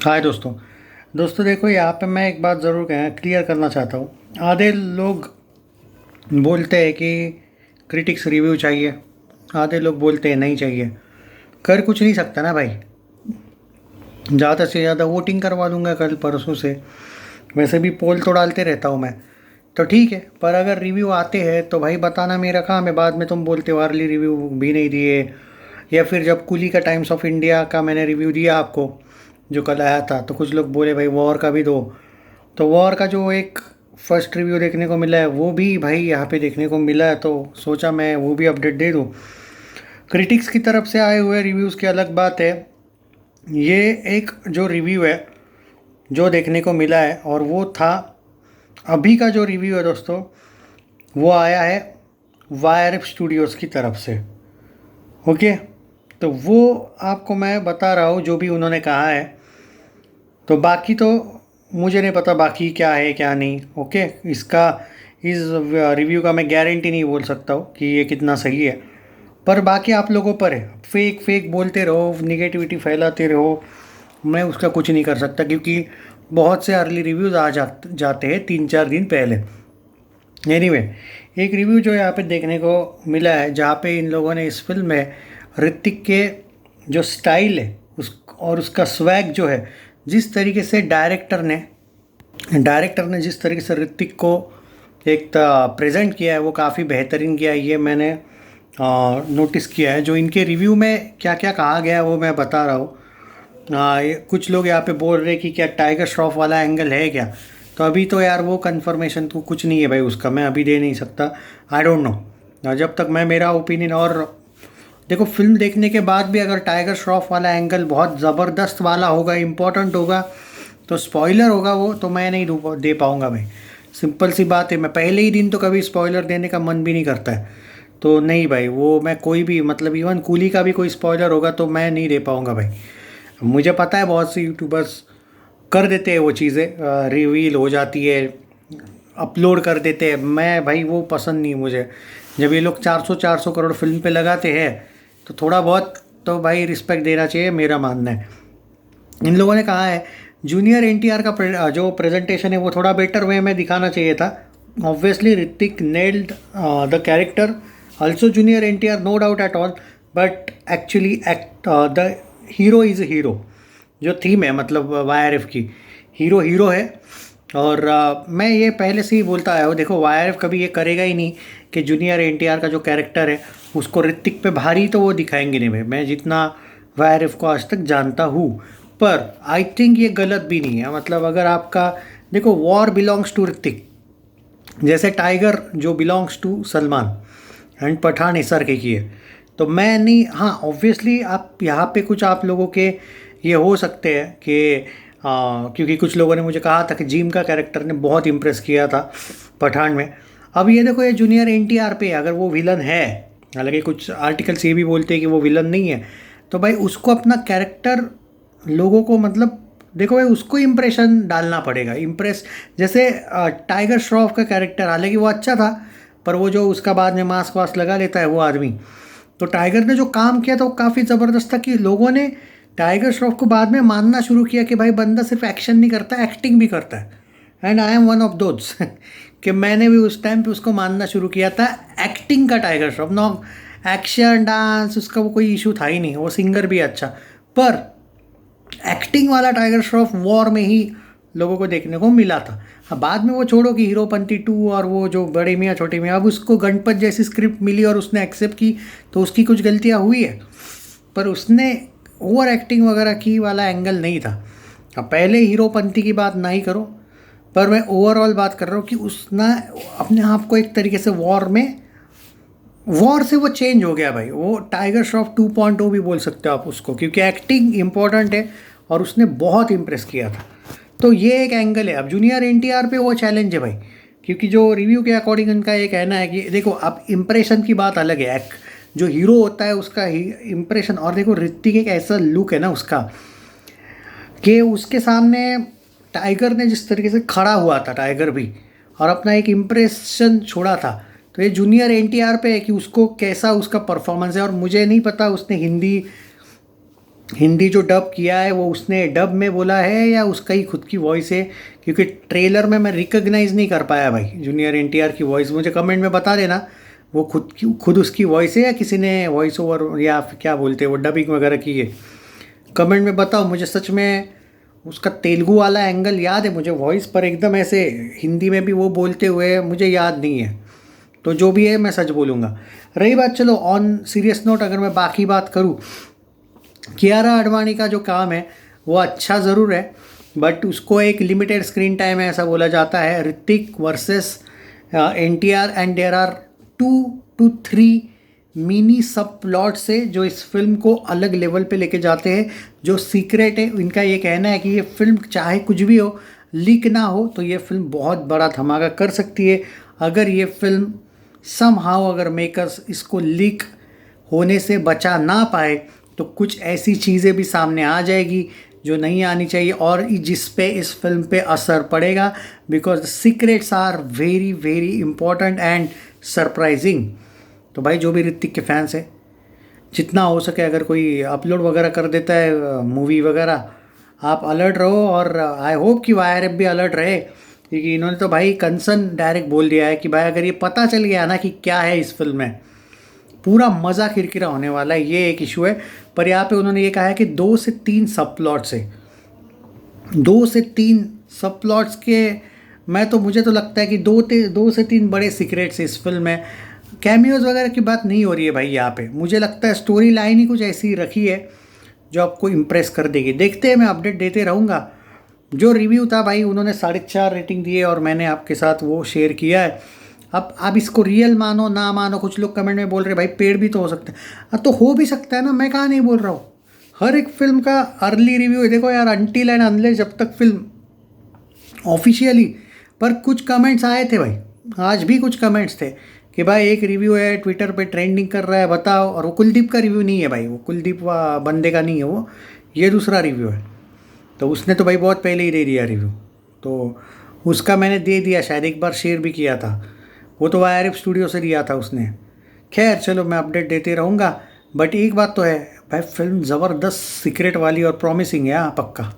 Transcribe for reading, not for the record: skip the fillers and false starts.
हाय दोस्तों। देखो, यहाँ पे मैं एक बात ज़रूर क्लियर करना चाहता हूँ। आधे लोग बोलते हैं कि क्रिटिक्स रिव्यू चाहिए, आधे लोग बोलते हैं नहीं चाहिए। कर कुछ नहीं सकता ना भाई। ज़्यादा से ज़्यादा वोटिंग करवा दूंगा कल परसों से। वैसे भी पोल तो डालते रहता हूँ मैं, तो ठीक है। पर अगर रिव्यू आते हैं तो भाई बताना, मेरा काम है। बाद में तुम बोलते हो अर्ली रिव्यू भी नहीं दिए, या फिर जब कुली का टाइम्स ऑफ इंडिया का मैंने रिव्यू दिया आपको जो कल आया था, तो कुछ लोग बोले भाई वॉर का भी दो। तो वॉर का जो एक फर्स्ट रिव्यू देखने को मिला है वो भी भाई यहाँ पे देखने को मिला है, तो सोचा मैं वो भी अपडेट दे दूँ। क्रिटिक्स की तरफ से आए हुए रिव्यूज़ की अलग बात है। ये एक जो रिव्यू है जो देखने को मिला है, और वो था अभी का जो रिव्यू है दोस्तों, वो आया है वाईआरएफ स्टूडियोज़ की तरफ से। ओके, तो वो आपको मैं बता रहा हूँ जो भी उन्होंने कहा है। तो बाकी तो मुझे नहीं पता बाकी क्या है क्या नहीं। ओके, इस रिव्यू का मैं गारंटी नहीं बोल सकता हूँ कि ये कितना सही है, पर बाकी आप लोगों पर है। फेक फेक बोलते रहो, निगेटिविटी फैलाते रहो, मैं उसका कुछ नहीं कर सकता, क्योंकि बहुत से अर्ली रिव्यूज़ जाते हैं 3-4 दिन पहले। एनीवे, एक रिव्यू जो यहाँ पे देखने को मिला है जहाँ पे इन लोगों ने इस फिल्म में ऋतिक के जो स्टाइल है उस और उसका स्वैग जो है, जिस तरीके से डायरेक्टर ने जिस तरीके से ऋतिक को एक प्रेजेंट किया है वो काफ़ी बेहतरीन किया है। ये मैंने नोटिस किया है। जो इनके रिव्यू में क्या क्या कहा गया है वो मैं बता रहा हूँ। कुछ लोग यहाँ पे बोल रहे हैं कि क्या टाइगर श्रॉफ वाला एंगल है क्या। तो अभी तो यार वो कंफर्मेशन तो कुछ नहीं है भाई, उसका मैं अभी दे नहीं सकता। I don't know. जब तक मैं मेरा ओपिनियन, और देखो फिल्म देखने के बाद भी अगर टाइगर श्रॉफ वाला एंगल बहुत ज़बरदस्त वाला होगा, इम्पोर्टेंट होगा, तो स्पॉइलर होगा वो, तो मैं नहीं दे पाऊँगा भाई। सिंपल सी बात है, मैं पहले ही दिन तो कभी स्पॉइलर देने का मन भी नहीं करता है। तो नहीं भाई, वो मैं कोई भी मतलब इवन कूली का भी कोई स्पॉइलर होगा तो मैं नहीं दे पाऊँगा भाई। मुझे पता है बहुत से यूट्यूबर्स कर देते हैं वो चीज़ें, रिवील हो जाती है, अपलोड कर देते हैं। मैं भाई वो पसंद नहीं मुझे। जब ये लोग 400 करोड़ फिल्म पे लगाते हैं तो थोड़ा बहुत तो भाई रिस्पेक्ट देना चाहिए, मेरा मानना है। इन लोगों ने कहा है जूनियर एनटीआर का जो प्रेजेंटेशन है वो थोड़ा बेटर वे में दिखाना चाहिए था। Obviously Hrithik nailed the character, also junior NTR, no doubt at all, but actually the hero is a hero. जो थीम है मतलब वाईआरएफ की, हीरो हीरो है। और मैं ये पहले से ही बोलता आया हूँ, देखो वाईआरएफ कभी ये करेगा ही नहीं कि जूनियर एनटीआर का जो कैरेक्टर है उसको ऋतिक पे भारी तो वो दिखाएंगे नहीं भाई, मैं जितना वाईआरएफ को आज तक जानता हूँ। पर आई थिंक ये गलत भी नहीं है। मतलब अगर आपका, देखो वॉर बिलोंग्स टू ऋतिक, जैसे टाइगर जो belongs to Salman, and Pathaan SRK की है। तो मैं नहीं, हाँ ऑब्वियसली आप यहाँ पे कुछ आप लोगों के ये हो सकते हैं कि क्योंकि कुछ लोगों ने मुझे कहा था कि जिम का कैरेक्टर ने बहुत इम्प्रेस किया था पठान में। अब ये देखो, ये जूनियर एनटीआर पे अगर वो विलन है, हालांकि कुछ आर्टिकल्स ये भी बोलते हैं कि वो विलन नहीं है, तो भाई उसको अपना कैरेक्टर लोगों को, मतलब देखो भाई उसको इम्प्रेशन डालना पड़ेगा, इम्प्रेस। जैसे टाइगर श्रॉफ का कैरेक्टर, हालांकि वो अच्छा था, पर वो जो उसका बाद में मास्क वास्क लगा लेता है वो आदमी, तो टाइगर ने जो काम किया था वो काफ़ी ज़बरदस्त था कि लोगों ने टाइगर श्रॉफ को बाद में मानना शुरू किया कि भाई बंदा सिर्फ एक्शन नहीं करता, एक्टिंग भी करता है। And I am one of those कि मैंने भी उस टाइम पे उसको मानना शुरू किया था एक्टिंग का Tiger Shroff. No action dance उसका वो कोई इशू था ही नहीं, वो सिंगर भी अच्छा, पर एक्टिंग वाला टाइगर श्रॉफ वॉर में ही लोगों को देखने को मिला था। हाँ, बाद में वो छोड़ो कि हीरोपंती 2 और वो जो बड़े मियाँ छोटे मियाँ, अब उसको गणपत जैसी स्क्रिप्ट मिली और उसने एक्सेप्ट की, तो उसकी कुछ गलतियाँ हुई है, पर उसने ओवर एक्टिंग वगैरह की वाला एंगल नहीं था। अब पहले हीरोपंती की बात ना ही करो, पर मैं ओवरऑल बात कर रहा हूँ कि उसने अपने आप को एक तरीके से वॉर से वो चेंज हो गया भाई। वो टाइगर श्रॉफ 2.0 भी बोल सकते हो आप उसको, क्योंकि एक्टिंग इंपॉर्टेंट है और उसने बहुत इम्प्रेस किया था। तो ये एक एंगल है। अब जूनियर एनटीआर पे वो चैलेंज है भाई, क्योंकि जो रिव्यू के अकॉर्डिंग उनका ये कहना है कि देखो अब इम्प्रेशन की बात अलग है, जो हीरो होता है उसका इम्प्रेशन, और देखो ऋतिक एक ऐसा लुक है ना उसका कि उसके सामने टाइगर ने जिस तरीके से खड़ा हुआ था, टाइगर भी, और अपना एक इम्प्रेशन छोड़ा था। तो ये जूनियर एनटीआर पे है कि उसको कैसा उसका परफॉर्मेंस है। और मुझे नहीं पता उसने हिंदी हिंदी जो डब किया है वो उसने डब में बोला है या उसका ही खुद की वॉइस है, क्योंकि ट्रेलर में मैं रिकग्नाइज़ नहीं कर पाया भाई जूनियर एनटीआर की वॉइस। मुझे कमेंट में बता देना वो खुद उसकी वॉइस है या किसी ने वॉइस ओवर या फिर क्या बोलते हैं वो डबिंग वगैरह की है। कमेंट में बताओ मुझे, सच में उसका तेलुगु वाला एंगल याद है मुझे वॉइस, पर एकदम ऐसे हिंदी में भी वो बोलते हुए मुझे याद नहीं है। तो जो भी है मैं सच बोलूँगा। रही बात, चलो ऑन सीरियस नोट अगर मैं बाकी बात करूँ, कियारा आडवाणी का जो काम है वो अच्छा ज़रूर है, बट उसको एक लिमिटेड स्क्रीन टाइम है ऐसा बोला जाता है। Hrithik versus NTR and there are 2 to 3 mini subplot से जो इस फिल्म को अलग लेवल पे लेके जाते हैं। जो सीक्रेट है इनका ये कहना है कि ये फिल्म चाहे कुछ भी हो, लीक ना हो तो ये फिल्म बहुत बड़ा धमाका कर सकती है। अगर ये फिल्म समहाउ अगर मेकर्स इसको लीक होने से बचा ना पाए तो कुछ ऐसी चीज़ें भी सामने आ जाएगी जो नहीं आनी चाहिए और जिस पे इस फिल्म पे असर पड़ेगा, because the secrets are very very important and surprising. तो भाई जो भी ऋतिक के फैंस हैं, जितना हो सके अगर कोई अपलोड वगैरह कर देता है मूवी वगैरह, आप अलर्ट रहो। और आई होप कि वाईआरएफ भी अलर्ट रहे, क्योंकि इन्होंने तो भाई कंसर्न डायरेक्ट बोल दिया है कि भाई अगर ये पता चल गया ना कि क्या है इस फिल्म में, पूरा मज़ा किरकिरा होने वाला है। ये एक इशू है। पर यहाँ पे उन्होंने ये कहा है कि 2 से 3 सब प्लॉट्स है, 2 से 3 सब प्लॉट्स के। मैं तो मुझे तो लगता है कि 2 से 3 बड़े सीक्रेट्स इस फिल्म में। कैमियोज वगैरह की बात नहीं हो रही है भाई यहाँ पे। मुझे लगता है स्टोरी लाइन ही कुछ ऐसी रखी है जो आपको इम्प्रेस कर देगी। देखते हैं, मैं अपडेट देते रहूँगा। जो रिव्यू था भाई उन्होंने 4.5 रेटिंग दी है और मैंने आपके साथ वो शेयर किया है। अब आप इसको रियल मानो ना मानो, कुछ लोग कमेंट में बोल रहे भाई पेड़ भी तो हो सकता है। तो हो भी सकता है ना, मैं कहाँ नहीं बोल रहा हूँ। हर एक फिल्म का अर्ली रिव्यू है। देखो यार, अनटिल एंड अनलेस जब तक फिल्म ऑफिशियली, पर कुछ कमेंट्स आए थे भाई, आज भी कुछ कमेंट्स थे कि भाई एक रिव्यू है ट्विटर पे ट्रेंडिंग कर रहा है बताओ। और वो कुलदीप का रिव्यू नहीं है भाई, वो कुलदीप बंदे का नहीं है वो, ये दूसरा रिव्यू है। तो उसने तो भाई बहुत पहले ही दे दिया रिव्यू, तो उसका मैंने दे दिया, शायद एक बार शेयर भी किया था। वो तो वाईआरएफ स्टूडियो से दिया था उसने। खैर चलो, मैं अपडेट देते रहूँगा। बट एक बात तो है भाई, फिल्म ज़बरदस्त सीक्रेट वाली और प्रॉमिसिंग है, हाँ पक्का।